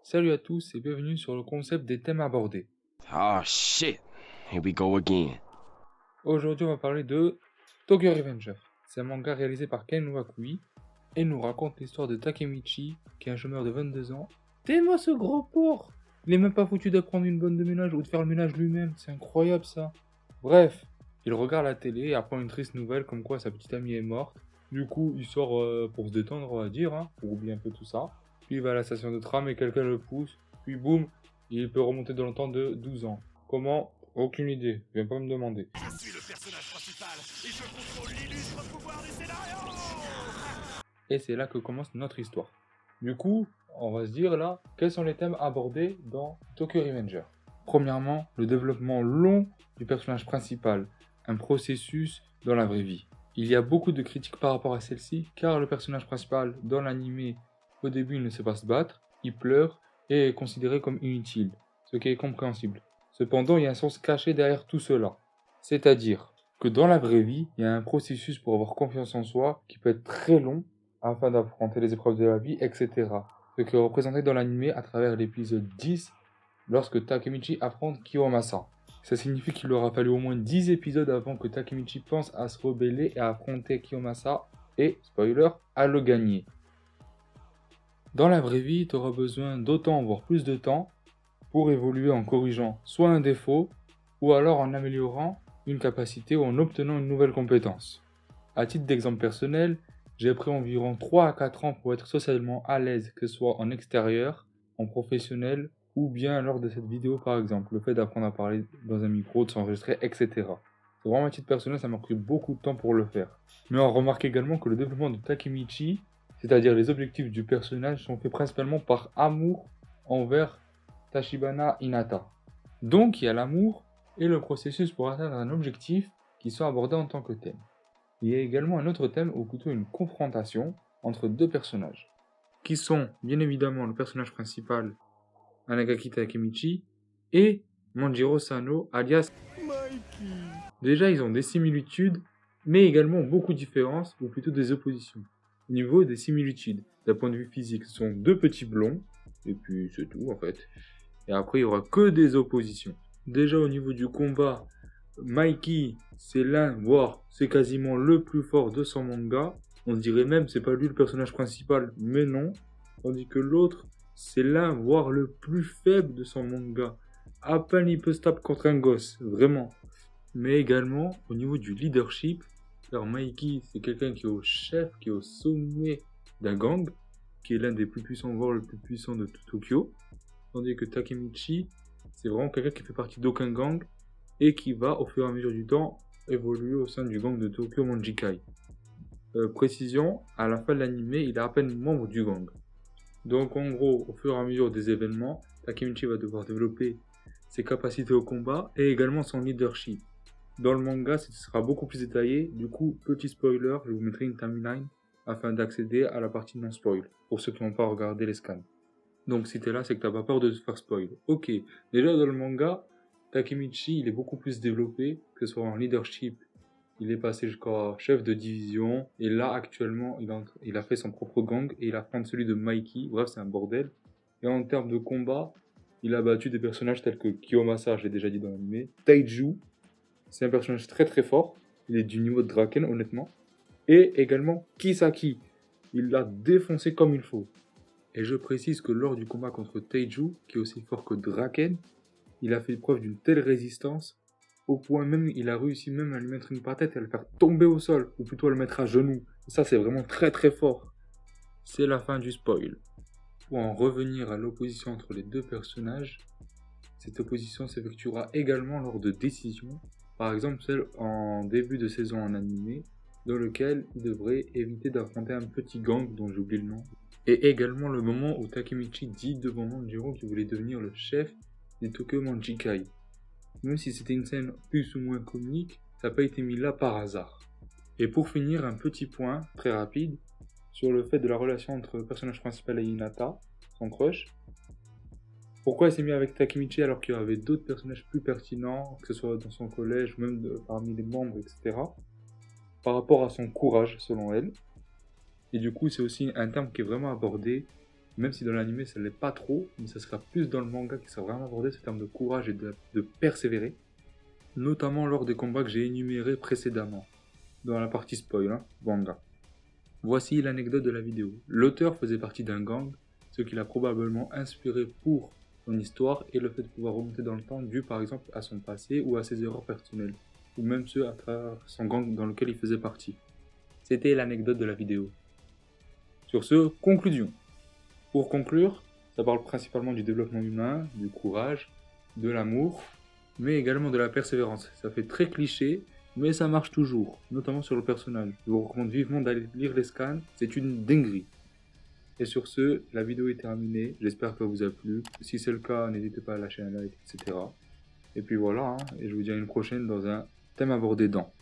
Salut à tous et bienvenue sur le concept des thèmes abordés. Oh shit, here we go again. Aujourd'hui on va parler de Tokyo Revenger. C'est un manga réalisé par Ken Wakui et nous raconte l'histoire de Takemichi qui est un chômeur de 22 ans. T'es-moi ce gros porc. Il est même pas foutu d'apprendre une bonne de ménage ou de faire le ménage lui-même, c'est incroyable ça. Bref, il regarde la télé et apprend une triste nouvelle comme quoi sa petite amie est morte. Du coup il sort pour se détendre on va dire, pour oublier un peu tout ça. Puis il va à la station de tram et quelqu'un le pousse. Puis boum, il peut remonter dans le temps de 12 ans. Comment? Aucune idée, viens pas me demander. Je suis le personnage principal et je contrôle l'illustre pouvoir du scénario. Et c'est là que commence notre histoire. Du coup, on va se dire là, quels sont les thèmes abordés dans Tokyo Revenger. Premièrement, le développement long du personnage principal, un processus dans la vraie vie. Il y a beaucoup de critiques par rapport à celle-ci, car le personnage principal dans l'anime, au début il ne sait pas se battre, il pleure et est considéré comme inutile, ce qui est compréhensible. Cependant, il y a un sens caché derrière tout cela. C'est-à-dire que dans la vraie vie, il y a un processus pour avoir confiance en soi qui peut être très long afin d'affronter les épreuves de la vie, etc. Ce qui est représenté dans l'anime à travers l'épisode 10 lorsque Takemichi affronte Kiyomasa. Ça signifie qu'il aura fallu au moins 10 épisodes avant que Takemichi pense à se rebeller et à affronter Kiyomasa et, spoiler, à le gagner. Dans la vraie vie, tu auras besoin d'autant voire plus de temps pour évoluer en corrigeant soit un défaut ou alors en améliorant une capacité ou en obtenant une nouvelle compétence. À titre d'exemple personnel, j'ai pris environ 3 à 4 ans pour être socialement à l'aise, que ce soit en extérieur, en professionnel ou bien lors de cette vidéo par exemple, le fait d'apprendre à parler dans un micro, de s'enregistrer, etc. C'est vraiment à titre personnel, ça m'a pris beaucoup de temps pour le faire. Mais on remarque également que le développement de Takemichi, c'est-à-dire les objectifs du personnage, sont faits principalement par amour envers Tachibana Hinata. Donc il y a l'amour et le processus pour atteindre un objectif qui sont abordés en tant que thème. Il y a également un autre thème, ou plutôt une confrontation, entre deux personnages, qui sont bien évidemment le personnage principal, Anagaki Takemichi, et Manjiro Sano, alias Mikey. Déjà, ils ont des similitudes, mais également beaucoup de différences, ou plutôt des oppositions. Au niveau des similitudes, d'un point de vue physique, ce sont deux petits blonds, et puis c'est tout en fait. Et après, il n'y aura que des oppositions. Déjà, au niveau du combat, Mikey, c'est l'un, voire c'est quasiment le plus fort de son manga. On dirait même c'est pas lui le personnage principal, mais non. Tandis que l'autre, c'est l'un, voire le plus faible de son manga. À peine il peut se taper contre un gosse, vraiment. Mais également au niveau du leadership, car Mikey c'est quelqu'un qui est au chef, qui est au sommet d'un gang, qui est l'un des plus puissants, voire le plus puissant de tout Tokyo. Tandis que Takemichi, c'est vraiment quelqu'un qui fait partie d'aucun gang et qui va au fur et à mesure du temps évoluer au sein du gang de Tokyo Manjikai. Précision, à la fin de l'anime, il est à peine membre du gang. Donc en gros, au fur et à mesure des événements, Takemichi va devoir développer ses capacités au combat et également son leadership. Dans le manga, ce sera beaucoup plus détaillé, du coup, petit spoiler, je vous mettrai une timeline afin d'accéder à la partie non-spoil, pour ceux qui n'ont pas regardé les scans. Donc si t'es là, c'est que t'as pas peur de te faire spoil. Ok, déjà dans le manga, Takemichi, il est beaucoup plus développé, que ce soit en leadership. Il est passé jusqu'à chef de division, et là actuellement, il a fait son propre gang, et il affronte celui de Mikey, bref c'est un bordel. Et en termes de combat, il a battu des personnages tels que Kiyomasa, je l'ai déjà dit dans l'anime, Taiju, c'est un personnage très très fort, il est du niveau de Draken honnêtement, et également Kisaki, il l'a défoncé comme il faut. Et je précise que lors du combat contre Taiju, qui est aussi fort que Draken, il a fait preuve d'une telle résistance, au point même il a réussi même à lui mettre une patate et à le faire tomber au sol, ou plutôt à le mettre à genoux. Et ça c'est vraiment très très fort. C'est la fin du spoil. Pour en revenir à l'opposition entre les deux personnages, cette opposition s'effectuera également lors de décisions, par exemple celle en début de saison en animé, dans lequel il devrait éviter d'affronter un petit gang dont j'oublie le nom, et également le moment où Takemichi dit devant Manjiro qu'il voulait devenir le chef des Tokyo Manjikai. Même si c'était une scène plus ou moins comique, ça n'a pas été mis là par hasard. Et pour finir, un petit point très rapide sur le fait de la relation entre le personnage principal et Hinata, son crush. Pourquoi il s'est mis avec Takemichi alors qu'il y avait d'autres personnages plus pertinents, que ce soit dans son collège ou même parmi les membres, etc. Par rapport à son courage, selon elle. Et du coup, c'est aussi un terme qui est vraiment abordé Même si dans l'anime ça l'est pas trop, mais ça sera plus dans le manga qui sera vraiment abordé ce terme de courage et de persévérer, notamment lors des combats que j'ai énumérés précédemment, dans la partie spoil, manga. Voici l'anecdote de la vidéo. L'auteur faisait partie d'un gang, ce qui l'a probablement inspiré pour son histoire et le fait de pouvoir remonter dans le temps dû par exemple à son passé ou à ses erreurs personnelles, ou même ceux à travers son gang dans lequel il faisait partie. C'était l'anecdote de la vidéo. Sur ce, conclusion. Pour conclure, ça parle principalement du développement humain, du courage, de l'amour, mais également de la persévérance. Ça fait très cliché, mais ça marche toujours, notamment sur le personnage. Je vous recommande vivement d'aller lire les scans, c'est une dinguerie. Et sur ce, la vidéo est terminée, j'espère qu'elle vous a plu. Si c'est le cas, n'hésitez pas à lâcher un like, etc. Et puis voilà, et je vous dis à une prochaine dans un thème abordé dans.